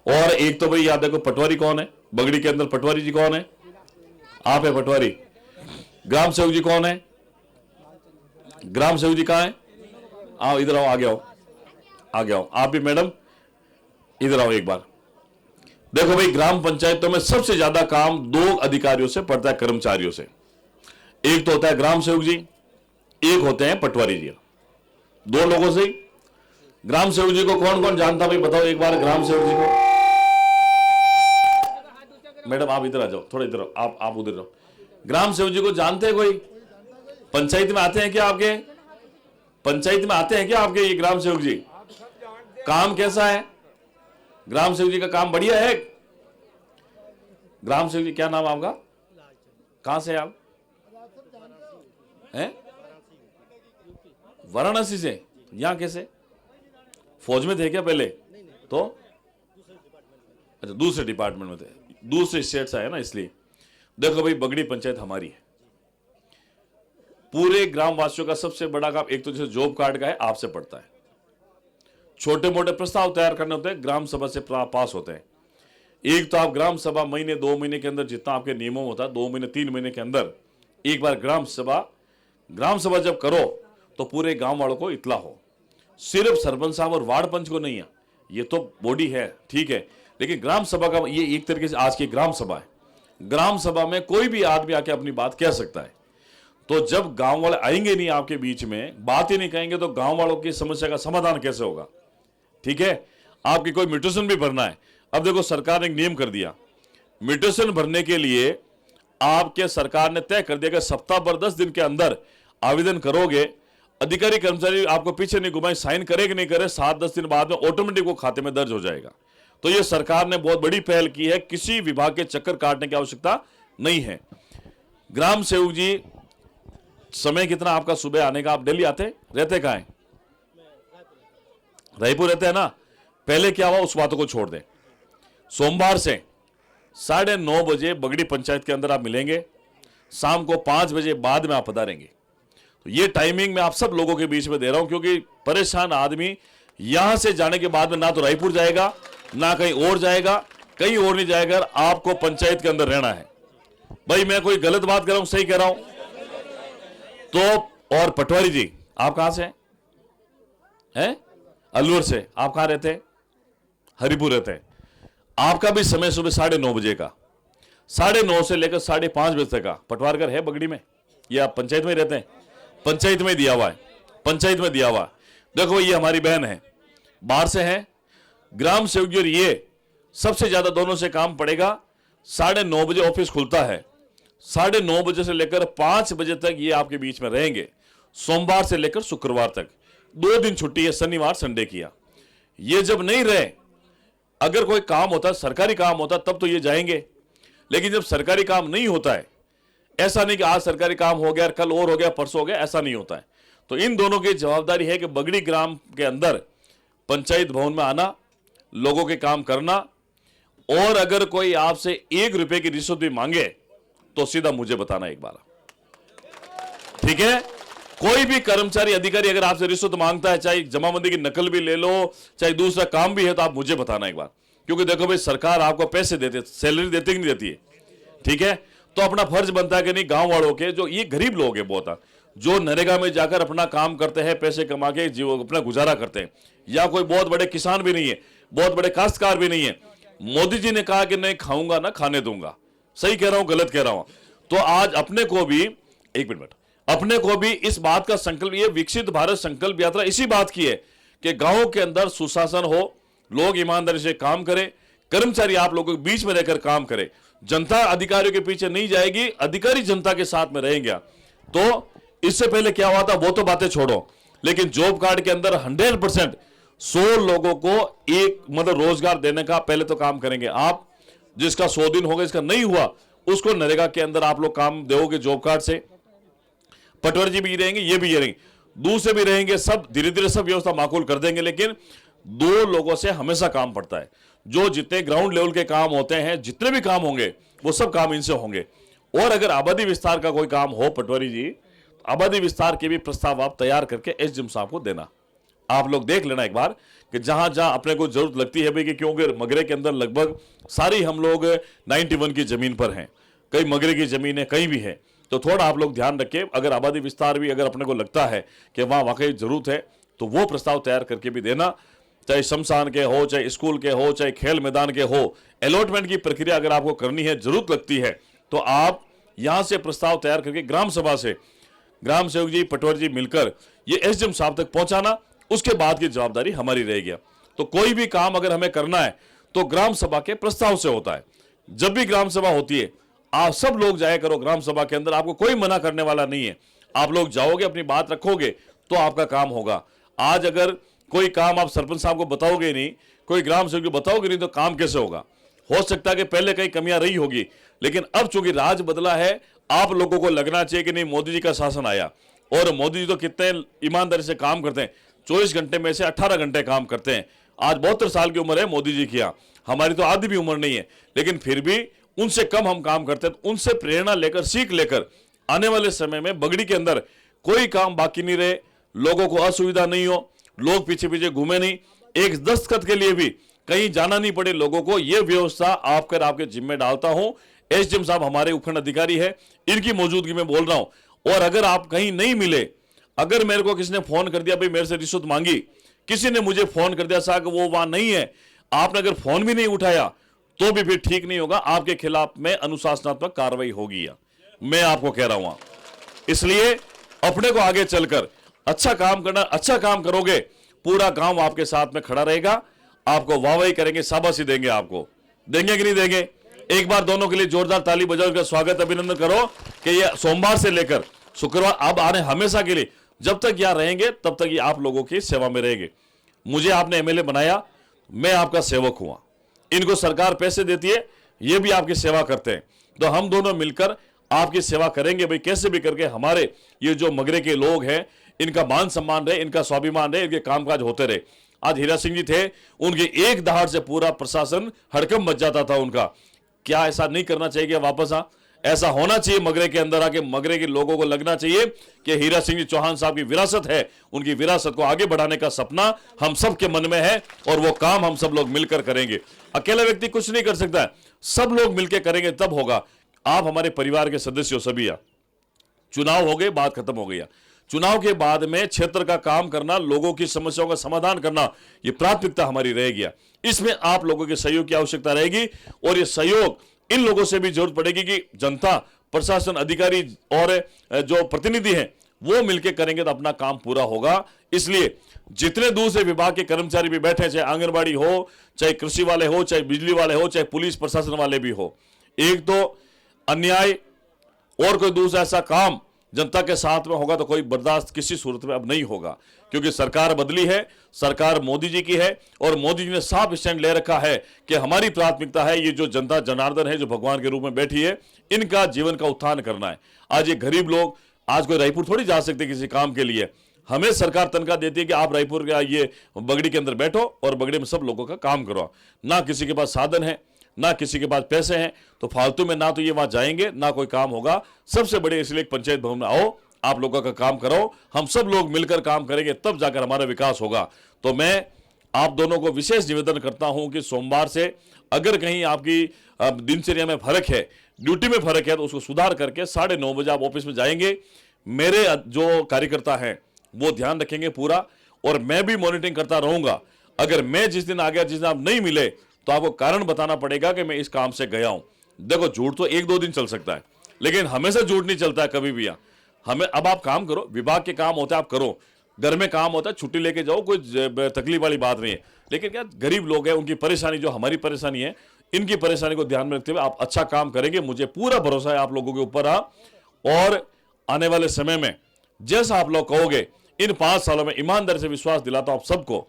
और एक तो भाई याद देखो, पटवारी कौन है बगड़ी के अंदर? पटवारी जी कौन है? आप है पटवारी। ग्राम सेवक जी कौन है? ग्राम सेवक जी कहाँ है? आओ इधर आओ, आगे आओ, आगे आओ। आप भी मैडम इधर आओ एक बार। देखो भाई, ग्राम पंचायतों में सबसे ज्यादा काम दो अधिकारियों से पड़ता है, कर्मचारियों से। एक तो होता है ग्राम सेवक जी, एक होते हैं पटवारी जी। दो लोगों से ही। ग्राम सेवक जी को कौन कौन जानता भाई बताओ एक बार ग्राम सेवक जी को। मैडम आप इधर आ जाओ, थोड़ा इधर आओ, आप उधर जाओ। ग्राम सेवक जी को जानते हैं कोई? पंचायत में आते हैं क्या आपके? पंचायत में आते हैं क्या आपके ये ग्राम सेवक जी? काम कैसा है ग्राम सेवक जी का? काम बढ़िया है? ग्राम सेवक जी क्या नाम आपका? कहां से आप हैं? वाराणसी से। यहां कैसे? फौज में थे क्या पहले? तो अच्छा, दूसरे डिपार्टमेंट में थे, दूसरे स्टेट से आए ना, इसलिए। देखो भाई, बगड़ी पंचायत हमारी है। पूरे ग्रामवासियों का सबसे बड़ा काम एक तो जैसे जॉब कार्ड का है, आपसे पड़ता है। छोटे मोटे प्रस्ताव तैयार करने होते हैं, ग्राम सभा से पास होते हैं। एक तो आप ग्राम सभा महीने 2 महीने के अंदर, जितना आपके नियमों होता है, 2 महीने 3 महीने के अंदर एक बार ग्राम सभा जब करो तो पूरे गांव वालों को इतला हो। सिर्फ सरपंच साहब और वार्ड पंच को नहीं है, ये तो बॉडी है, ठीक है, लेकिन ग्राम सभा का ये एक तरीके से आज की ग्राम सभा है। ग्राम सभा में कोई भी आदमी आके अपनी बात कह सकता है। तो जब गांव वाले आएंगे नहीं आपके बीच में, बात ही नहीं कहेंगे, तो गांव वालों की समस्या का समाधान कैसे होगा? ठीक है, आपकी कोई म्यूटेशन भी भरना है। अब देखो, सरकार ने एक नियम कर दिया, म्यूटेशन भरने के लिए आपके सरकार ने तय कर दिया कि सप्ताह भर 10 दिन के अंदर आवेदन करोगे, अधिकारी कर्मचारी आपको पीछे नहीं घुमाए, साइन करे कि नहीं करे, 7-10 दिन बाद में ऑटोमेटिक वो खाते में दर्ज हो जाएगा। तो ये सरकार ने बहुत बड़ी पहल की है, किसी विभाग के चक्कर काटने की आवश्यकता नहीं है। ग्राम सेवक जी, समय कितना आपका सुबह आने का? आप दिल्ली आते रहते कहां है? रायपुर रहते हैं ना। पहले क्या हुआ उस बातों को छोड़ दें। सोमवार से 9:30 बजे बगड़ी पंचायत के अंदर आप मिलेंगे, शाम को 5 बजे बाद में आप पधारेंगे। तो ये टाइमिंग मैं आप सब लोगों के बीच में दे रहा हूं, क्योंकि परेशान आदमी यहां से जाने के बाद में ना तो रायपुर जाएगा, ना कहीं और जाएगा, कहीं और नहीं जाएगा। आपको पंचायत के अंदर रहना है। भाई मैं कोई गलत बात कर रहा हूं, सही कह रहा हूं? तो और पटवारी जी, आप कहां से हैं? अलवर से। आप कहां रहते हैं? हरिपुर रहते हैं। आपका भी समय सुबह 9:30 बजे का, 9:30 से लेकर 5:30 बजे तक का पटवारकर है बगड़ी में, ये आप पंचायत में रहते हैं? पंचायत में दिया हुआ है, पंचायत में दिया हुआ है। देखो ये हमारी बहन है, बाहर से है। ग्राम सेवक जी, ये सबसे ज्यादा दोनों से काम पड़ेगा। 9:30 बजे ऑफिस खुलता है, 9:30 बजे से लेकर 5 बजे तक ये आपके बीच में रहेंगे, सोमवार से लेकर शुक्रवार तक। 2 दिन छुट्टी है, शनिवार संडे किया। ये जब नहीं रहे, अगर कोई काम होता, सरकारी काम होता, तब तो ये जाएंगे, लेकिन जब सरकारी काम नहीं होता है, ऐसा नहीं कि आज सरकारी काम हो गया, कल और हो गया, परसों हो गया, ऐसा नहीं होता है। तो इन दोनों की जवाबदारी है कि बगड़ी ग्राम के अंदर पंचायत भवन में आना, लोगों के काम करना, और अगर कोई आपसे 1 रुपए की रिश्वत भी मांगे तो सीधा मुझे बताना एक बार, ठीक है? कोई भी कर्मचारी अधिकारी अगर आपसे रिश्वत मांगता है, चाहे जमाबंदी की नकल भी ले लो, चाहे दूसरा काम भी है, तो आप मुझे बताना एक बार। क्योंकि देखो भाई, सरकार आपको पैसे देते, सैलरी देती कि नहीं देती है, ठीक है? तो अपना फर्ज बनता है कि नहीं, गांव वालों के जो ये गरीब लोग हैं बहुत, जो नरेगा में जाकर अपना काम करते हैं, पैसे कमा के जीवन अपना गुजारा करते हैं, या कोई बहुत बड़े किसान भी नहीं है, बहुत बड़े काश्तकार भी नहीं है। मोदी जी ने कहा कि नहीं खाऊंगा ना खाने दूंगा। सही कह रहा हूं, गलत कह रहा हूं? तो आज अपने को भी, एक मिनट, अपने को भी इस बात का संकल्प, ये विकसित भारत संकल्प यात्रा इसी बात की है कि गांवों के अंदर सुशासन हो, लोग ईमानदारी से काम करें, कर्मचारी आप लोगों के बीच में रहकर काम करें, जनता अधिकारियों के पीछे नहीं जाएगी, अधिकारी जनता के साथ में रहेंगे। तो इससे पहले क्या हुआ था वो तो बातें छोड़ो, लेकिन जॉब कार्ड के अंदर 100% 100 लोगों को एक मतलब रोजगार देने का पहले तो काम करेंगे आप। जिसका 100 दिन हो गए, इसका नहीं हुआ, उसको नरेगा के अंदर आप लोग काम दोगे जॉब कार्ड से। पटवारी जी भी रहेंगे, ये भी रहेंगे, दूसरे भी रहेंगे, सब धीरे धीरे सब व्यवस्था माकूल कर देंगे। लेकिन 2 लोगों से हमेशा काम पड़ता है। जो जितने ग्राउंड लेवल के काम होते हैं, जितने भी काम होंगे, वो सब काम इनसे होंगे। और अगर आबादी विस्तार का कोई काम हो पटवारी जी, आबादी विस्तार के भी प्रस्ताव आप तैयार करके एसडीएम साहब को देना। आप लोग देख लेना एक बार कि जहां जहां अपने को जरूरत लगती है भाई, कि क्योंकि मगरे के अंदर लगभग सारी हम लोग 91 की जमीन पर हैं, कई मगरे की जमीन है, कहीं भी है, तो थोड़ा आप लोग ध्यान रखें। अगर आबादी विस्तार भी अगर अपने को लगता है कि वहां वाकई जरूरत है, तो वो प्रस्ताव तैयार करके भी देना, चाहे शमशान के हो, चाहे स्कूल के हो, चाहे खेल मैदान के हो। अलॉटमेंट की प्रक्रिया अगर आपको करनी है, जरूरत लगती है, तो आप यहां से प्रस्ताव तैयार करके ग्राम सभा से ग्राम सेवक जी, पटवारी जी मिलकर ये एसडीएम साहब तक पहुंचाना, उसके बाद की जवाबदारी हमारी रहेगी। तो कोई भी काम अगर हमें करना है तो ग्राम सभा के प्रस्ताव से होता है। जब भी ग्राम सभा होती है, आप सब लोग जाया करो ग्राम सभा के अंदर, आपको कोई मना करने वाला नहीं है। आप लोग जाओगे, अपनी बात रखोगे, तो आपका काम होगा। आज अगर कोई काम आप सरपंच साहब को बताओगे नहीं, कोई ग्राम सेवक को बताओगे नहीं, तो काम कैसे होगा? हो सकता है कि पहले कहीं कमियां रही होगी, लेकिन अब चूंकि राज बदला है, आप लोगों को लगना चाहिए कि नहीं, मोदी जी का शासन आया, और मोदी जी तो कितने ईमानदारी से काम करते हैं, 24 घंटे में से 18 घंटे काम करते हैं। आज 72 साल की उम्र है मोदी जी की, हमारी तो आधी भी उम्र नहीं है, लेकिन फिर भी उनसे कम हम काम करते हैं। उनसे प्रेरणा लेकर, सीख लेकर आने वाले समय में बगड़ी के अंदर कोई काम बाकी नहीं रहे, लोगों को असुविधा नहीं हो, लोग पीछे पीछे घूमे नहीं, एक दस्तखत के लिए भी कहीं जाना नहीं पड़े लोगों को। यह व्यवस्था आपके जिम्मे डालता हूं। एसडीएम साहब हमारे उपखंड अधिकारी है, इनकी मौजूदगी में बोल रहा हूं। और अगर आप कहीं नहीं मिले, अगर मेरे को किसी ने फोन कर दिया भाई मेरे से रिश्वत मांगी, किसी ने मुझे फोन कर दिया साहब वो वहां नहीं है, आपने अगर फोन भी नहीं उठाया, तो भी फिर ठीक नहीं होगा, आपके खिलाफ में अनुशासनात्मक कार्रवाई होगी। मैं आपको कह रहा हूं, इसलिए अपने को आगे चलकर अच्छा काम करना। अच्छा काम करोगे, पूरा गांव आपके साथ में खड़ा रहेगा, आपको वाहवाही करेंगे, शाबाशी देंगे। आपको देंगे कि नहीं देंगे? एक बार दोनों के लिए जोरदार ताली बजाओ, का स्वागत अभिनंदन करो कि ये सोमवार से लेकर शुक्रवार अब आने हमेशा के लिए, जब तक यहां रहेंगे तब तक ये आप लोगों की सेवा में रहेंगे। मुझे आपने एमएलए बनाया, मैं आपका सेवक हुआ, इनको सरकार पैसे देती है, ये भी आपकी सेवा करते हैं, तो हम दोनों मिलकर आपकी सेवा करेंगे भाई, कैसे भी करके हमारे ये जो मगरे के लोग हैं, इनका मान सम्मान रहे, इनका स्वाभिमान रहे, इनके कामकाज होते रहे। आज हीरा सिंह जी थे, उनके एक दहाड़ से पूरा प्रशासन हड़कंप मच जाता था उनका। क्या ऐसा नहीं करना चाहिए कि वापस ऐसा होना चाहिए मगरे के अंदर आके, मगरे के लोगों को लगना चाहिए कि हीरा सिंह जी चौहान साहब की विरासत है, उनकी विरासत को आगे बढ़ाने का सपना हम सब के मन में है, और वो काम हम सब लोग मिलकर करेंगे। अकेला व्यक्ति कुछ नहीं कर सकता है, सब लोग मिलकर करेंगे तब होगा। आप हमारे परिवार के सदस्य हो सभी। चुनाव हो गए, बात खत्म हो गई। चुनाव के बाद में क्षेत्र का काम करना, लोगों की समस्याओं का समाधान करना, ये प्राथमिकता हमारी रहेगी। इसमें आप लोगों के सहयोग की आवश्यकता रहेगी, और ये सहयोग इन लोगों से भी जरूरत पड़ेगी कि जनता, प्रशासन, अधिकारी और जो प्रतिनिधि हैं वो मिलकर करेंगे तो अपना काम पूरा होगा। इसलिए जितने दूसरे विभाग के कर्मचारी भी बैठे, चाहे आंगनबाड़ी हो, चाहे कृषि वाले हो, चाहे बिजली वाले हो, चाहे पुलिस प्रशासन वाले भी हो, एक तो अन्याय और कोई दूसरा ऐसा काम जनता के साथ में होगा तो कोई बर्दाश्त किसी सूरत में अब नहीं होगा, क्योंकि सरकार बदली है, सरकार मोदी जी की है, और मोदी जी ने साफ स्टैंड ले रखा है कि हमारी प्राथमिकता है ये जो जनता जनार्दन है, जो भगवान के रूप में बैठी है, इनका जीवन का उत्थान करना है। आज ये गरीब लोग, आज कोई रायपुर थोड़ी जा सकते किसी काम के लिए, हमें सरकार तनख्वाह देती है कि आप रायपुर का ये बगड़ी के अंदर बैठो और बगड़ी में सब लोगों का काम करो। ना किसी के पास साधन है, ना किसी के पास पैसे हैं, तो फालतू में ना तो ये वहां जाएंगे, ना कोई काम होगा। सबसे बड़े इसलिए एक पंचायत भवन में आओ, आप लोगों का काम कराओ, हम सब लोग मिलकर काम करेंगे, तब जाकर हमारा विकास होगा। तो मैं आप दोनों को विशेष निवेदन करता हूं कि सोमवार से अगर कहीं आपकी दिनचर्या में फर्क है, ड्यूटी में फर्क है, तो उसको सुधार करके 9:30 बजे आप ऑफिस में जाएंगे। मेरे जो कार्यकर्ता हैं वो ध्यान रखेंगे पूरा, और मैं भी मॉनिटरिंग करता रहूंगा। अगर मैं जिस दिन आ गया, जिस दिन आप नहीं मिले, तो आपको कारण बताना पड़ेगा कि मैं इस काम से गया हूं। देखो, झूठ तो 1-2 दिन चल सकता है, लेकिन हमेशा झूठ नहीं चलता है कभी भी। हमें अब आप काम करो, विभाग के काम होता है आप करो, घर में काम होता है छुट्टी लेके जाओ, कोई तकलीफ वाली बात नहीं है। लेकिन क्या गरीब लोग हैं, उनकी परेशानी जो हमारी परेशानी है, इनकी परेशानी को ध्यान में रखते हुए आप अच्छा काम करेंगे। मुझे पूरा भरोसा है आप लोगों के ऊपर। और आने वाले समय में जैसा आप लोग कहोगे, इन 5 सालों में ईमानदारी से विश्वास दिलाता हूं आप सबको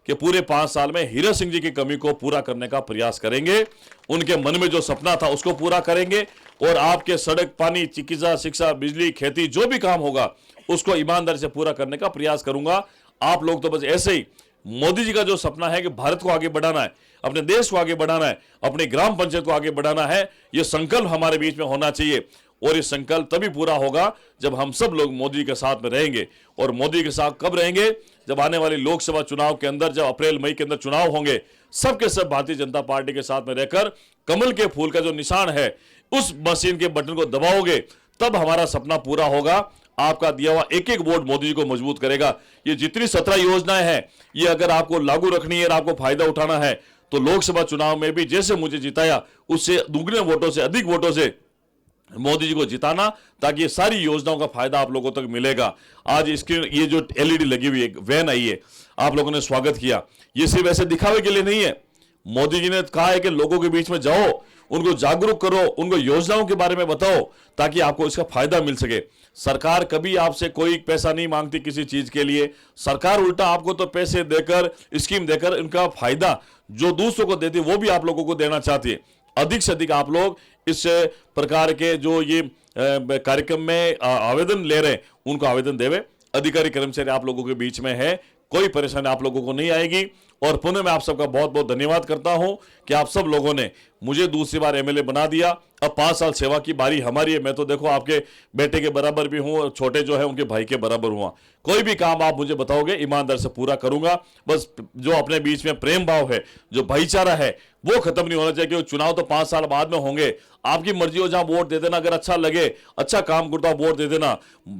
कि पूरे 5 साल में हीरा सिंह जी की कमी को पूरा करने का प्रयास करेंगे। उनके मन में जो सपना था उसको पूरा करेंगे, और आपके सड़क, पानी, चिकित्सा, शिक्षा, बिजली, खेती, जो भी काम होगा उसको ईमानदारी से पूरा करने का प्रयास करूंगा। आप लोग तो बस ऐसे ही, मोदी जी का जो सपना है कि भारत को आगे बढ़ाना है, अपने देश को आगे बढ़ाना है, अपनी ग्राम पंचायत को आगे बढ़ाना है, यह संकल्प हमारे बीच में होना चाहिए। और ये संकल्प तभी पूरा होगा जब हम सब लोग मोदी के साथ में रहेंगे। और मोदी के साथ कब रहेंगे? जब आने वाली लोकसभा चुनाव के अंदर, जब अप्रैल मई के अंदर चुनाव होंगे, सबके सब भारतीय जनता पार्टी के साथ में रहकर कमल के फूल का जो निशान है उस मशीन के बटन को दबाओगे, तब हमारा सपना पूरा होगा। आपका दिया हुआ एक एक वोट मोदी जी को मजबूत करेगा। ये जितनी 17 योजनाएं हैं, ये अगर आपको लागू रखनी है और आपको फायदा उठाना है, तो लोकसभा चुनाव में भी जैसे मुझे जिताया उससे दुगने वोटों से, अधिक वोटों से मोदी जी को जिताना, ताकि ये सारी योजनाओं का फायदा आप लोगों तक मिलेगा। आज स्क्रीन, ये जो एलईडी लगी हुई है, वैन आई है, आप लोगों ने स्वागत किया। ये सिर्फ ऐसे दिखावे के लिए नहीं है। मोदी जी ने कहा है कि लोगों के बीच में जाओ, उनको जागरूक करो, उनको योजनाओं के बारे में बताओ, ताकि आपको इसका फायदा मिल सके। सरकार कभी आपसे कोई पैसा नहीं मांगती किसी चीज के लिए। सरकार उल्टा आपको तो पैसे देकर, स्कीम देकर, इनका फायदा जो दूसरों को देती है वो भी आप लोगों को देना चाहती है। अधिक से अधिक आप लोग इस प्रकार के जो ये कार्यक्रम में आवेदन ले रहे हैं, उनको आवेदन देवे। अधिकारी कर्मचारी आप लोगों के बीच में है, कोई परेशानी आप लोगों को नहीं आएगी। और पुनः मैं आप सबका बहुत बहुत धन्यवाद करता हूं कि आप सब लोगों ने मुझे दूसरी बार एमएलए बना दिया। अब 5 साल सेवा की बारी हमारी है। मैं तो देखो आपके बेटे के बराबर भी हूं, और छोटे जो है उनके भाई के बराबर हुआ। कोई भी काम आप मुझे बताओगे, ईमानदार से पूरा करूंगा। बस जो अपने बीच में प्रेम भाव है, जो भाईचारा है, वो खत्म नहीं होना चाहिए। क्योंकि चुनाव तो 5 साल बाद में होंगे। आपकी मर्जी हो, जहां वोट दे देना, अगर अच्छा लगे, अच्छा काम करता वोट दे देना।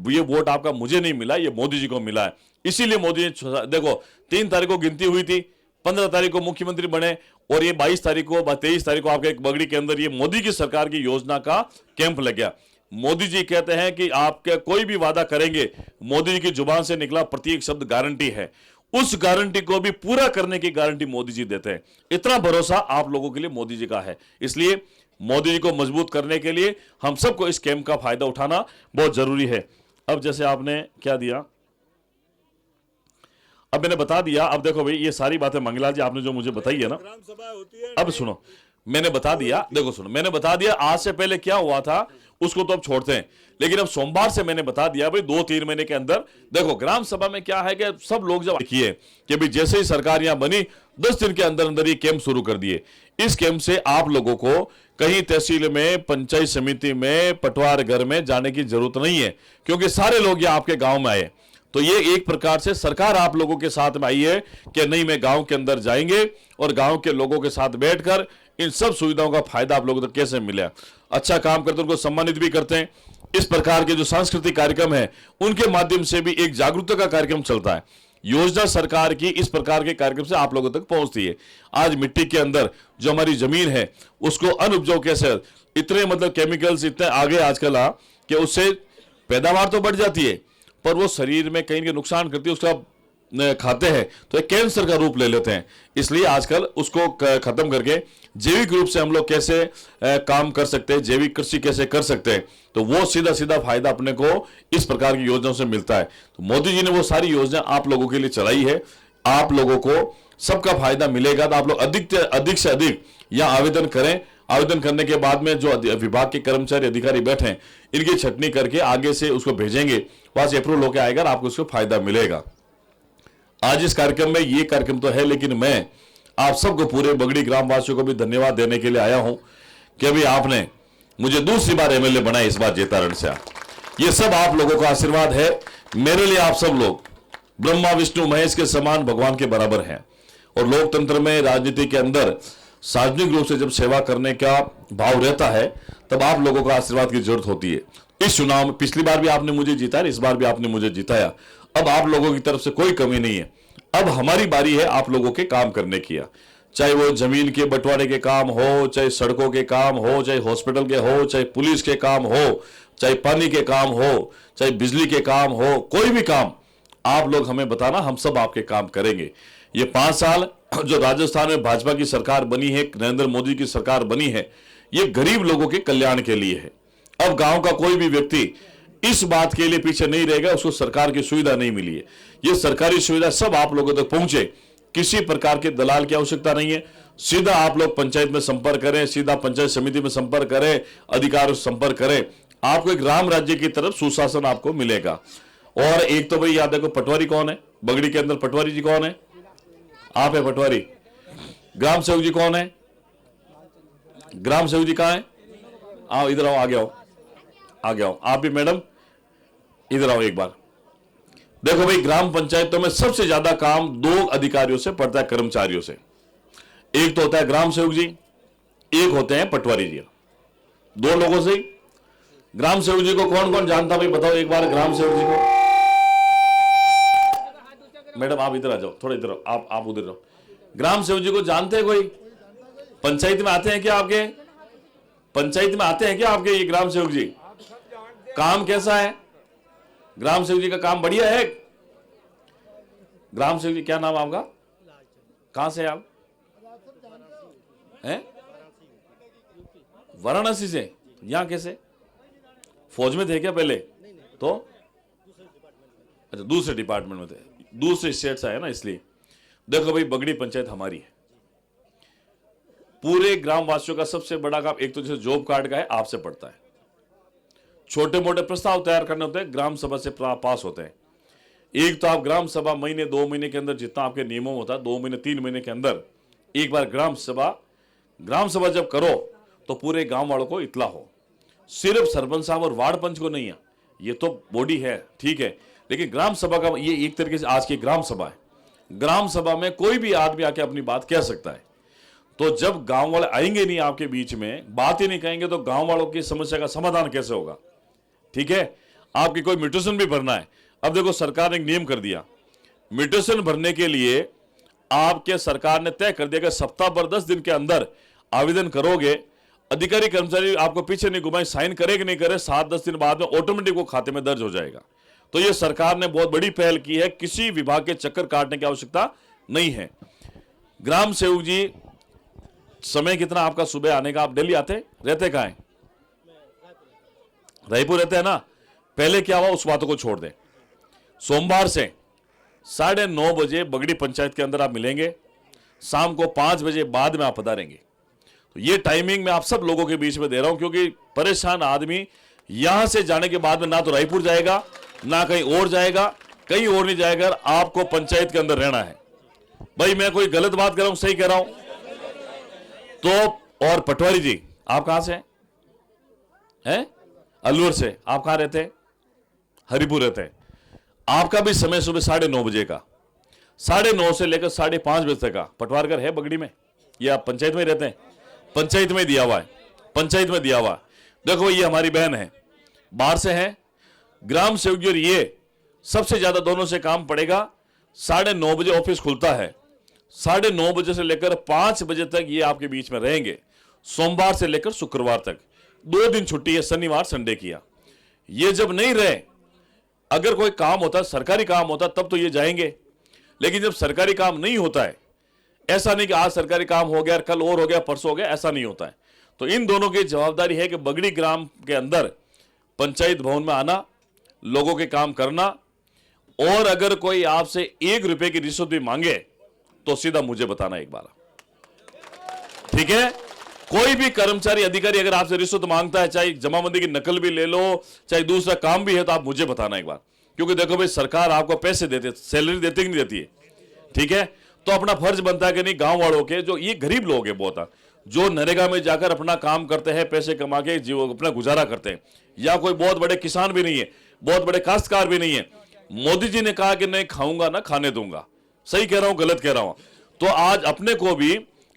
ये वोट आपका मुझे नहीं मिला, ये मोदी जी को मिला है। इसीलिए मोदी जी, देखो 3 तारीख को गिनती हुई थी, 15 तारीख को मुख्यमंत्री बने, और ये 22 तारीख को, 23 तारीख को आपके एक बगड़ी के अंदर ये मोदी की सरकार की योजना का कैंप लग गया। मोदी जी कहते हैं कि आपके कोई भी वादा करेंगे, मोदी जी की जुबान से निकला प्रत्येक शब्द गारंटी है। उस गारंटी को भी पूरा करने की गारंटी मोदी जी देते हैं। इतना भरोसा आप लोगों के लिए मोदी जी का है। इसलिए मोदी जी को मजबूत करने के लिए हम सबको इस कैंप का फायदा उठाना बहुत जरूरी है। अब जैसे आपने क्या दिया, अब मैंने बता दिया। अब देखो भाई, ये सारी बातें मंगला जी आपने जो मुझे बताई है ना, ग्राम सभा होती है। अब सुनो, मैंने बता दिया। देखो सुनो, मैंने बता दिया आज से पहले क्या हुआ था उसको तो अब छोड़ते हैं, लेकिन अब सोमवार से मैंने बता दिया भाई 2-3 महीने के अंदर। देखो ग्राम सभा में क्या है कि सब लोग जब देखिए कि भाई जैसे ही सरकार यहां बनी, 10 दिन के अंदर अंदर ये कैंप शुरू कर दिए। इस कैंप से आप लोगों को कहीं तहसील में, पंचायत समिति में, पटवार घर में जाने की जरूरत नहीं है, क्योंकि सारे लोग यहाँ आपके गांव में आए। तो ये एक प्रकार से सरकार आप लोगों के साथ में आई है कि नहीं, मैं गांव के अंदर जाएंगे और गांव के लोगों के साथ बैठकर इन सब सुविधाओं का फायदा आप लोगों तक कैसे मिले। अच्छा काम करते उनको सम्मानित भी करते हैं। इस प्रकार के जो सांस्कृतिक कार्यक्रम है, उनके माध्यम से भी एक जागरूकता का कार्यक्रम चलता है। योजना सरकार की इस प्रकार के कार्यक्रम से आप लोगों तक पहुंचती है। आज मिट्टी के अंदर जो हमारी जमीन है, उसको अनउपजाऊ कैसे, इतने मतलब केमिकल्स इतने आगे आजकल कि उससे पैदावार तो बढ़ जाती है, पर वो शरीर में कहीं नुकसान करती है। उसका खाते हैं तो एक कैंसर का रूप ले लेते हैं। इसलिए आजकल उसको खत्म करके जैविक रूप से हम लोग कैसे काम कर सकते हैं, जैविक कृषि कैसे कर सकते हैं, तो वो सीधा सीधा फायदा अपने को इस प्रकार की योजनाओं से मिलता है। तो मोदी जी ने वो सारी योजना आप लोगों के लिए चलाई है। आप लोगों को सबका फायदा मिलेगा। तो आप लोग अधिक से अधिक यहाँ आवेदन करें। आवेदन करने के बाद में जो विभाग के कर्मचारी अधिकारी बैठे हैं, इनकी छटनी करके आगे से उसको भेजेंगे, वहां से अप्रूवल होकर आएगा, आपको उसको फायदा मिलेगा। आज इस कार्यक्रम में ये कार्यक्रम तो है, लेकिन मैं आप सबको, पूरे बगड़ी ग्रामवासियों को भी धन्यवाद देने के लिए आया हूं कि अभी आपने मुझे दूसरी बार एमएलए बनाया, इस बार जेतारण से। ये सब आप लोगों का आशीर्वाद है। मेरे लिए आप सब लोग ब्रह्मा विष्णु महेश के समान भगवान के बराबर हैं। और लोकतंत्र में, राजनीति के अंदर सार्वजनिक रूप से जब सेवा करने का भाव रहता है, तब आप लोगों का आशीर्वाद की जरूरत होती है। इस चुनाव में पिछली बार भी आपने मुझे जिताया, इस बार भी आपने मुझे जिताया। अब आप लोगों की तरफ से कोई कमी नहीं है। अब हमारी बारी है आप लोगों के काम करने की, चाहे वो जमीन के बंटवारे के काम हो, चाहे सड़कों के काम हो, चाहे हॉस्पिटल के हो, चाहे पुलिस के काम हो, चाहे पानी के काम हो, चाहे बिजली के काम हो, कोई भी काम आप लोग हमें बताना, हम सब आपके काम करेंगे। ये 5 साल जो राजस्थान में भाजपा की सरकार बनी है, नरेंद्र मोदी की सरकार बनी है, ये गरीब लोगों के कल्याण के लिए है। अब गांव का कोई भी व्यक्ति इस बात के लिए पीछे नहीं रहेगा उसको सरकार की सुविधा नहीं मिली है। ये सरकारी सुविधा सब आप लोगों तक पहुंचे, किसी प्रकार के दलाल की आवश्यकता नहीं है। सीधा आप लोग पंचायत में संपर्क करें, सीधा पंचायत समिति में संपर्क करें, अधिकारियों से संपर्क करें, आपको एक राम राज्य की तरफ सुशासन आपको मिलेगा। और एक तो भाई याद रखो, पटवारी कौन है बगड़ी के अंदर? पटवारी जी कौन है? आप है पटवारी। ग्राम सेवक जी कौन है? ग्राम सेवक जी कहां है? आओ इधर आओ, आगे आओ। आगे आओ, आप भी मैडम इधर आओ एक बार। देखो भाई, ग्राम पंचायतों में सबसे ज्यादा काम दो अधिकारियों से पड़ता है, कर्मचारियों से। एक तो होता है ग्राम सेवक जी, एक होते हैं पटवारी जी। दो लोगों से ही। ग्राम सेवक जी को कौन कौन जानता भाई, बताओ एक बार ग्राम सेवक जी को। मैडम आप इधर आ जाओ, थोड़ा इधर आप उधर जाओ। ग्राम सेवक जी को जानते हैं कोई? पंचायत में आते हैं क्या आपके? पंचायत में आते हैं क्या आपके ये ग्राम सेवक जी? काम कैसा है ग्राम सेवक जी का? काम बढ़िया है। ग्राम सेवक जी, क्या नाम आपका? कहां से आप हैं? वाराणसी से। यहां कैसे? फौज में थे क्या पहले? तो अच्छा, दूसरे डिपार्टमेंट में थे, दूसरे स्टेट से आए ना, इसलिए। देखो भाई, बगड़ी पंचायत हमारी है। पूरे ग्रामवासियों का सबसे बड़ा काम एक तो जैसे जॉब कार्ड का है, आपसे पड़ता है। छोटे मोटे प्रस्ताव तैयार करने होते हैं, ग्राम सभा से पास होते हैं। एक तो आप ग्राम सभा महीने 2 महीने के अंदर, जितना आपके नियमों होता है, 2 महीने 3 महीने के अंदर एक बार ग्राम सभा जब करो तो पूरे गांव वालों को इतला हो। सिर्फ सरपंच साहब और वार्ड पंच को नहीं है, ये तो बॉडी है, ठीक है, लेकिन ग्राम सभा का ये एक तरीके से आज की ग्राम सभा है। ग्राम सभा में कोई भी आदमी आके अपनी बात कह सकता है। तो जब गांव वाले आएंगे नहीं आपके बीच में, बात ही नहीं कहेंगे, तो गांव वालों की समस्या का समाधान कैसे होगा? ठीक है, आपकी कोई म्यूटेशन भी भरना है। अब देखो, सरकार ने एक नियम कर दिया, म्यूटेशन भरने के लिए आपके सरकार ने तय कर दिया कि सप्ताह भर 10 दिन के अंदर आवेदन करोगे, अधिकारी कर्मचारी आपको पीछे नहीं घुमाए, साइन करे कि नहीं करे, 7-10 दिन बाद में ऑटोमेटिक वो खाते में दर्ज हो जाएगा। तो ये सरकार ने बहुत बड़ी पहल की है, किसी विभाग के चक्कर काटने की आवश्यकता नहीं है। ग्राम सेवक जी, समय कितना आपका सुबह आने का? आप दिल्ली आते रहते कहां हैं? रायपुर रहते हैं ना। पहले क्या हुआ, उस बातों को छोड़ दें। सोमवार से 9:30 बजे बगड़ी पंचायत के अंदर आप मिलेंगे, शाम को 5 बजे बाद में आप पधारेंगे। तो ये टाइमिंग मैं आप सब लोगों के बीच में दे रहा हूं, क्योंकि परेशान आदमी यहां से जाने के बाद में ना तो रायपुर जाएगा, ना कहीं और जाएगा, कहीं और नहीं जाएगा। आपको पंचायत के अंदर रहना है। भाई, मैं कोई गलत बात कर रहा हूं, सही कह रहा हूं? तो और पटवारी जी, आप कहां से हैं? अलवर से। आप कहां रहते हैं? हरिपुर रहते हैं। आपका भी समय सुबह 9:30 बजे का, 9:30 से लेकर 5:30 बजे तक का पटवार घर है बगड़ी में। ये आप पंचायत में रहते हैं? पंचायत में दिया हुआ है, पंचायत में दिया हुआ है। देखो, ये हमारी बहन है, बाहर से है। ग्राम सेवक जी, ये सबसे ज्यादा दोनों से काम पड़ेगा। 9:30 बजे ऑफिस खुलता है, 9:30 बजे से लेकर 5 बजे तक ये आपके बीच में रहेंगे, सोमवार से लेकर शुक्रवार तक। 2 दिन छुट्टी है, शनिवार संडे किया। ये जब नहीं रहे, अगर कोई काम होता, सरकारी काम होता, तब तो ये जाएंगे। लेकिन जब सरकारी काम नहीं होता है, ऐसा नहीं कि आज सरकारी काम हो गया, कल और हो गया, परसों हो गया, ऐसा नहीं होता है। तो इन दोनों की जवाबदारी है कि बगड़ी ग्राम के अंदर पंचायत भवन में आना, लोगों के काम करना, और अगर कोई आपसे 1 रुपए की रिश्वत भी मांगे तो सीधा मुझे बताना एक बार, ठीक है? कोई भी कर्मचारी अधिकारी अगर आपसे रिश्वत मांगता है, चाहे जमाबंदी की नकल भी ले लो, चाहे दूसरा काम भी है, तो आप मुझे बताना एक बार। क्योंकि देखो भाई, सरकार आपको पैसे देते, सैलरी देती कि नहीं देती है, ठीक है? तो अपना फर्ज बनता है कि नहीं, गांव वालों के, जो ये गरीब लोग हैं बहुत, जो नरेगा में जाकर अपना काम करते हैं, पैसे कमा के जीवन अपना गुजारा करते हैं, या कोई बहुत बड़े किसान भी नहीं है, बहुत बड़े काश्तकार भी नहीं है। मोदी जी ने कहा कि नहीं खाऊंगा ना खाने दूंगा। सही कह रहा हूं, गलत कह रहा हूं? तो आज अपने को भी,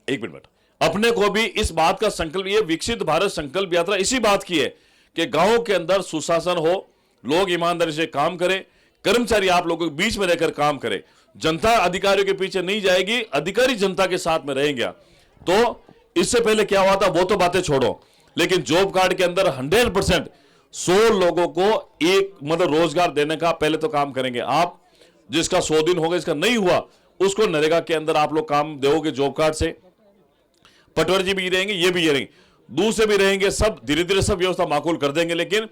एक मिनट, अपने को भी इस बात का संकल्प, ये विकसित भारत संकल्प यात्रा इसी बात की है कि गांवों के अंदर सुशासन हो, लोग ईमानदारी से काम करें, कर्मचारी आप लोगों के बीच में रहकर काम करें, जनता अधिकारियों के पीछे नहीं जाएगी, अधिकारी जनता के साथ में रहेंगे। तो इससे पहले क्या हुआ था वो तो बातें छोड़ो, लेकिन जॉब कार्ड के अंदर 100% 100 लोगों को एक मतलब रोजगार देने का पहले तो काम करेंगे आप। जिसका 100 दिन हो गया, इसका नहीं हुआ, उसको नरेगा के अंदर आप लोग काम दोगे जॉब कार्ड से। पटवारी जी भी रहेंगे, ये भी रहेंगे, दूसरे भी रहेंगे, सब धीरे धीरे सब व्यवस्था माकूल कर देंगे। लेकिन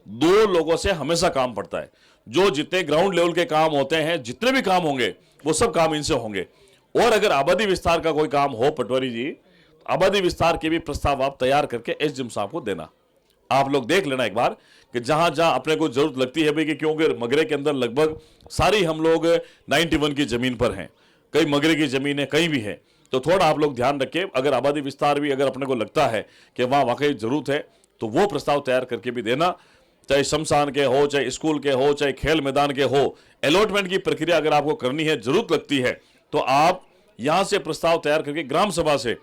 2 लोगों से हमेशा काम पड़ता है। जो जितने ग्राउंड लेवल के काम होते हैं, जितने भी काम होंगे, वो सब काम इनसे होंगे। और अगर आबादी विस्तार का कोई काम हो पटवारी जी, आबादी विस्तार के भी प्रस्ताव आप तैयार करके एसडीएम साहब को देना। आप लोग देख लेना एक बार कि जहां जहां अपने को जरूरत लगती है भाई, कि क्योंकि मगरे के अंदर लगभग सारी हम लोग 91 की जमीन पर हैं, कई मगरे की जमीन है, कहीं भी है। तो थोड़ा आप लोग ध्यान रखें, अगर आबादी विस्तार भी अगर अपने को लगता है कि वहां वाकई जरूरत है, तो वो प्रस्ताव तैयार करके भी देना। चाहे शमशान के हो, चाहे स्कूल के हो, चाहे खेल मैदान के हो, अलॉटमेंट की प्रक्रिया अगर आपको करनी है, जरूरत लगती है, तो आप यहां से प्रस्ताव तैयार करके ग्राम सभा से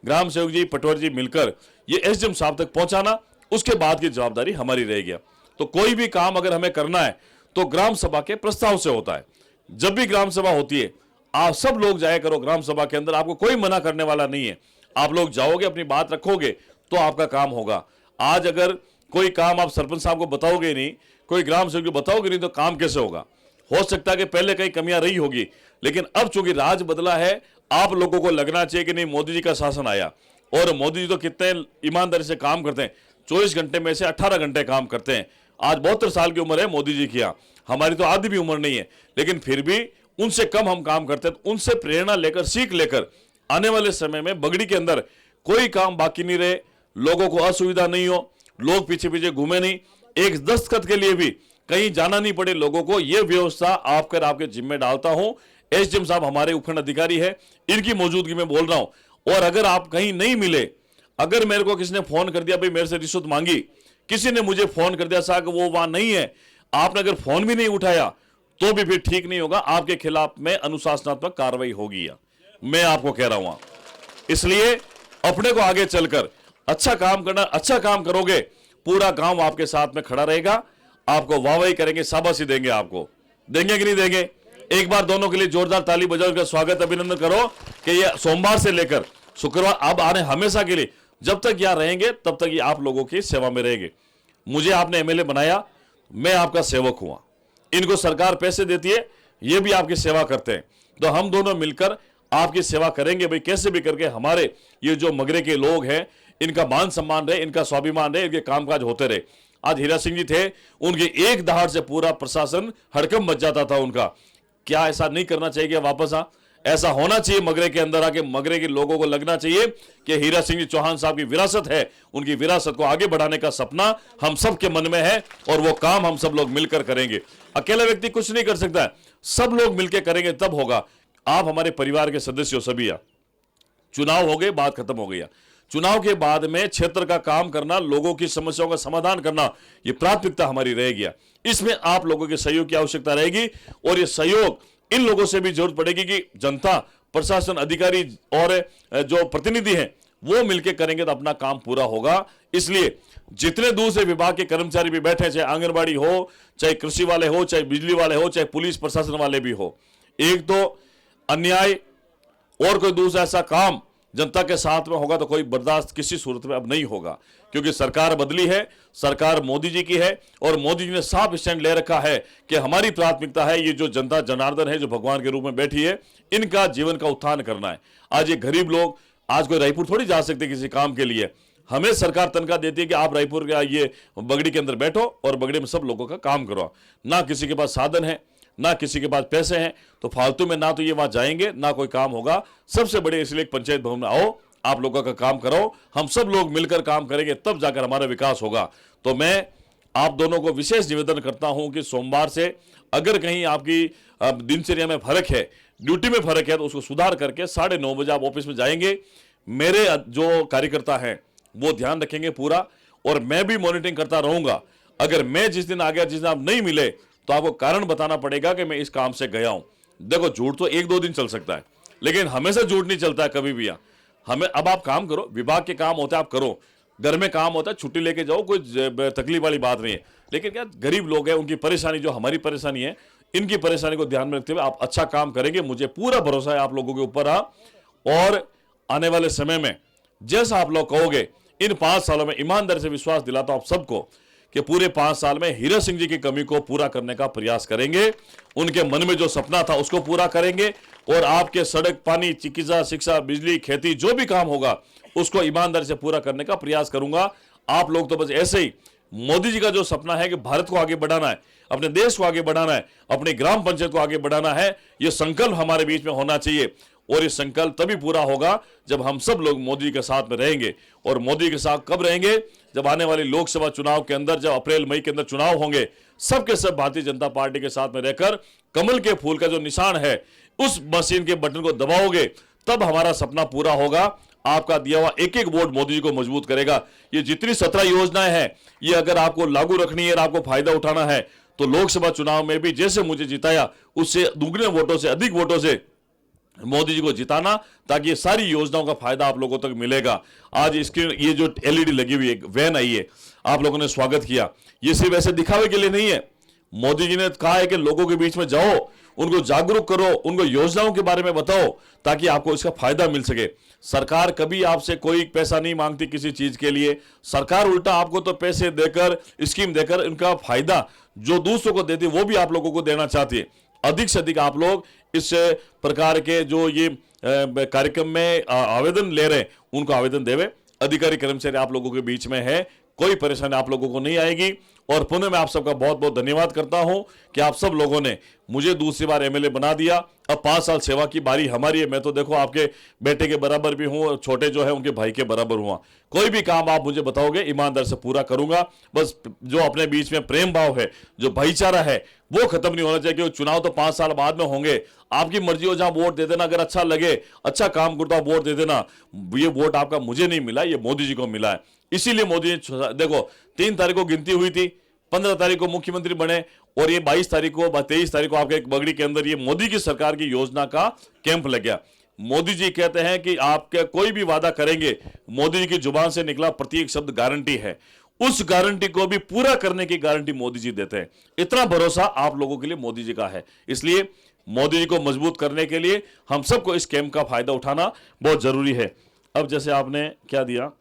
ग्राम सेवक जी, पटवारी जी मिलकर ये एसडीएम साहब तक पहुंचाना, उसके बाद की जवाबदारी हमारी रहेगी। तो कोई भी काम अगर हमें करना है तो ग्राम सभा के प्रस्ताव से होता है। जब भी ग्राम सभा होती है, आप सब लोग जाया करो ग्राम सभा के अंदर, आपको कोई मना करने वाला नहीं है। आप लोग जाओगे, अपनी बात रखोगे तो आपका काम होगा। आज अगर कोई काम आप सरपंच साहब को बताओगे नहीं, कोई ग्राम सेवक को बताओगे नहीं, तो काम कैसे होगा? हो सकता है कि पहले कहीं कमियां रही होगी, लेकिन अब चूंकि राज बदला है, आप लोगों को लगना चाहिए कि नहीं, मोदी जी का शासन आया। और मोदी जी तो कितने ईमानदारी से काम करते हैं, 24 घंटे में से 18 घंटे काम करते हैं। आज 72 साल की उम्र है मोदी जी की, हमारी तो आधी भी उम्र नहीं है, लेकिन फिर भी उनसे कम हम काम करते हैं। तो उनसे प्रेरणा लेकर, सीख लेकर आने वाले समय में बगड़ी के अंदर कोई काम बाकी नहीं रहे, लोगों को असुविधा नहीं हो, लोग पीछे पीछे घूमे नहीं, एक दस्तखत के लिए भी कहीं जाना नहीं पड़े लोगों को, यह व्यवस्था आपके जिम्मे डालता हूं। एसडीएम साहब हमारे उपखंड अधिकारी है, इनकी मौजूदगी में बोल रहा हूं। और अगर आप कहीं नहीं मिले, अगर मेरे को किसी ने फोन कर दिया, भाई मेरे से रिश्वत मांगी, किसी ने मुझे फोन कर दिया साहब वो वहां नहीं है, आपने अगर फोन भी नहीं उठाया तो भी फिर ठीक नहीं होगा, आपके खिलाफ में अनुशासनात्मक कार्रवाई होगी। मैं आपको कह रहा हूं, इसलिए अपने को आगे चलकर अच्छा काम करना, अच्छा काम करोगे, पूरा गांव आपके साथ में खड़ा रहेगा, आपको वाहवाही करेंगे, शाबाशी देंगे। आपको देंगे कि नहीं देंगे? एक बार दोनों के लिए जोरदार ताली बजाओ, इनका स्वागत, अभिनंदन करो कि ये सोमवार से लेकर शुक्रवार अब आने हमेशा के लिए, जब तक यहां रहेंगे तब तक ये आप लोगों की सेवा में रहेंगे। मुझे आपने एमएलए बनाया, मैं आपका सेवक हुआ, इनको सरकार पैसे देती है, ये भी आपकी सेवा करते हैं, तो हम दोनों मिलकर आपकी सेवा करेंगे। भाई कैसे भी करके हमारे ये जो मगरे के लोग हैं, इनका मान सम्मान रहे, इनका स्वाभिमान रहे, इनके कामकाज होते रहे। आज हीरा सिंह जी थे, उनके एक दहाड़ से पूरा प्रशासन हड़कंप मच जाता था उनका। क्या ऐसा नहीं करना चाहिए? वापस ऐसा होना चाहिए, मगरे के अंदर आके मगरे के लोगों को लगना चाहिए कि हीरा सिंह जी चौहान साहब की विरासत है, उनकी विरासत को आगे बढ़ाने का सपना हम सब के मन में है, और वो काम हम सब लोग मिलकर करेंगे। अकेला व्यक्ति कुछ नहीं कर सकता है, सब लोग मिलकर करेंगे तब होगा। आप हमारे परिवार के सदस्य हो सभी। चुनाव हो गए, बात खत्म हो गई। चुनाव के बाद में क्षेत्र का काम करना, लोगों की समस्याओं का समाधान करना, यह प्राथमिकता हमारी रहेगी। इसमें आप लोगों के सहयोग की आवश्यकता रहेगी, और यह सहयोग इन लोगों से भी जरूरत पड़ेगी कि जनता, प्रशासन, अधिकारी और जो प्रतिनिधि हैं वो मिलकर करेंगे तो अपना काम पूरा होगा। इसलिए जितने दूर से विभाग के कर्मचारी भी बैठे, चाहे आंगनबाड़ी हो, चाहे कृषि वाले हो, चाहे बिजली वाले हो, चाहे पुलिस प्रशासन वाले भी हो, एक तो अन्याय और कोई दूसरा ऐसा काम जनता के साथ में होगा तो कोई बर्दाश्त किसी सूरत में अब नहीं होगा, क्योंकि सरकार बदली है, सरकार मोदी जी की है, और मोदी जी ने साफ स्टैंड ले रखा है कि हमारी प्राथमिकता है ये जो जनता जनार्दन है, जो भगवान के रूप में बैठी है, इनका जीवन का उत्थान करना है। आज ये गरीब लोग, आज कोई रायपुर थोड़ी जा सकते किसी काम के लिए, हमें सरकार तनख्वाह देती है कि आप रायपुर का ये बगड़ी के अंदर बैठो और बगड़ी में सब लोगों का काम करो। ना किसी के पास साधन है, ना किसी के पास पैसे हैं, तो फालतू में ना तो ये वहां जाएंगे, ना कोई काम होगा। सबसे बड़े इसलिए पंचायत भवन में आओ, आप लोगों का काम करो, हम सब लोग मिलकर काम करेंगे, तब जाकर हमारा विकास होगा। तो मैं आप दोनों को विशेष निवेदन करता हूं कि सोमवार से अगर कहीं आपकी दिनचर्या में फर्क है, ड्यूटी में फर्क है, तो उसको सुधार करके 9:30 बजे आप ऑफिस में जाएंगे। मेरे जो कार्यकर्ता हैं वो ध्यान रखेंगे पूरा, और मैं भी मॉनिटरिंग करता रहूंगा। अगर मैं जिस दिन आ गया, जिस दिन आप नहीं मिले, तो आपको कारण बताना पड़ेगा कि मैं इस काम से गया हूं। देखो, झूठ तो 1-2 दिन चल सकता है, लेकिन हमेशा झूठ नहीं चलता है कभी भी। हमें अब आप काम करो, विभाग के काम होता है आप करो, घर में काम होता है छुट्टी लेके जाओ, कोई तकलीफ वाली बात नहीं है। लेकिन क्या गरीब लोग हैं, उनकी परेशानी जो हमारी परेशानी है, इनकी परेशानी को ध्यान में रखते हुए आप अच्छा काम करेंगे। मुझे पूरा भरोसा है आप लोगों के ऊपर। और आने वाले समय में जैसा आप लोग कहोगे, इन 5 सालों में ईमानदारी से विश्वास दिलाता हूं आप सबको कि पूरे 5 साल में हीरा सिंह जी की कमी को पूरा करने का प्रयास करेंगे। उनके मन में जो सपना था उसको पूरा करेंगे, और आपके सड़क, पानी, चिकित्सा, शिक्षा, बिजली, खेती, जो भी काम होगा उसको ईमानदारी से पूरा करने का प्रयास करूंगा। आप लोग तो बस ऐसे ही, मोदी जी का जो सपना है कि भारत को आगे बढ़ाना है, अपने देश को आगे बढ़ाना है, अपनी ग्राम पंचायत को आगे बढ़ाना है, यह संकल्प हमारे बीच में होना चाहिए। और ये संकल्प तभी पूरा होगा जब हम सब लोग मोदी के साथ में रहेंगे। और मोदी के साथ कब रहेंगे? जब आने वाले लोकसभा चुनाव के अंदर, जब अप्रैल मई के अंदर चुनाव होंगे, सबके सब भारतीय जनता पार्टी के साथ में रहकर कमल के फूल का जो निशान है उस मशीन के बटन को दबाओगे, तब हमारा सपना पूरा होगा। आपका दिया हुआ एक एक वोट मोदी जी को मजबूत करेगा। ये जितनी 17 योजनाएं हैं, ये अगर आपको लागू रखनी है और आपको फायदा उठाना है तो लोकसभा चुनाव में भी जैसे मुझे जिताया उससे दुगने वोटों से, अधिक वोटों से मोदी जी को जिताना, ताकि ये सारी योजनाओं का फायदा आप लोगों तक मिलेगा। आज इसकी ये जो एलईडी लगी हुई है, वैन आई है, आप लोगों ने स्वागत किया, ये सिर्फ ऐसे दिखावे के लिए नहीं है। मोदी जी ने कहा है कि लोगों के बीच में जाओ, उनको जागरूक करो, उनको योजनाओं के बारे में बताओ ताकि आपको इसका फायदा मिल सके। सरकार कभी आपसे कोई पैसा नहीं मांगती किसी चीज के लिए, सरकार उल्टा आपको तो पैसे देकर, स्कीम देकर उनका फायदा जो दूसरों को देती है वो भी आप लोगों को देना चाहती है। अधिक से अधिक आप लोग इस प्रकार के जो ये कार्यक्रम में आवेदन ले रहे हैं उनको आवेदन देवे। अधिकारी कर्मचारी आप लोगों के बीच में है, कोई परेशानी आप लोगों को नहीं आएगी। और पुनः मैं आप सबका बहुत बहुत धन्यवाद करता हूं कि आप सब लोगों ने मुझे दूसरी बार एमएलए बना दिया। अब 5 साल सेवा की बारी हमारी है। मैं तो देखो आपके बेटे के बराबर भी हूं, छोटे जो है उनके भाई के बराबर हुआ। कोई भी काम आप मुझे बताओगे ईमानदार से पूरा करूंगा। बस जो अपने बीच में प्रेम भाव है, जो भाईचारा है, वो खत्म नहीं होना चाहिए। क्योंकि चुनाव तो 5 साल बाद में होंगे। आपकी मर्जी हो, जहां वोट दे देना, अगर अच्छा लगे, अच्छा काम करता वोट दे देना। ये वोट आपका मुझे नहीं मिला, ये मोदी जी को मिला है। इसीलिए मोदी जी देखो 3 तारीख को गिनती हुई थी, 15 तारीख को मुख्यमंत्री बने और ये 22 तारीख को 23 तारीख को आपके एक बगड़ी के अंदर ये मोदी की सरकार की योजना का कैंप लग गया। मोदी जी कहते हैं कि आपके कोई भी वादा करेंगे, मोदी जी की जुबान से निकला प्रत्येक शब्द गारंटी है। उस गारंटी को भी पूरा करने की गारंटी मोदी जी देते हैं। इतना भरोसा आप लोगों के लिए मोदी जी का है। इसलिए मोदी जी को मजबूत करने के लिए हम सबको इस कैंप का फायदा उठाना बहुत जरूरी है। अब जैसे आपने क्या दिया,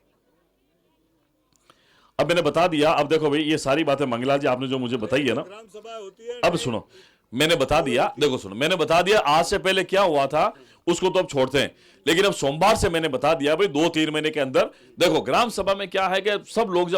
अब मैंने बता दिया। अब देखो भाई, ये सारी बातें मंगलाल जी आपने जो मुझे बताई है ना, अब सुनो, मैंने बता दिया। देखो सुनो, मैंने बता दिया आज से पहले क्या हुआ था उसको तो अब छोड़ते हैं, लेकिन अब सोमवार से मैंने बता दिया भाई 2-3 महीने के अंदर। देखो ग्राम सभा में क्या है कि सब लोग जब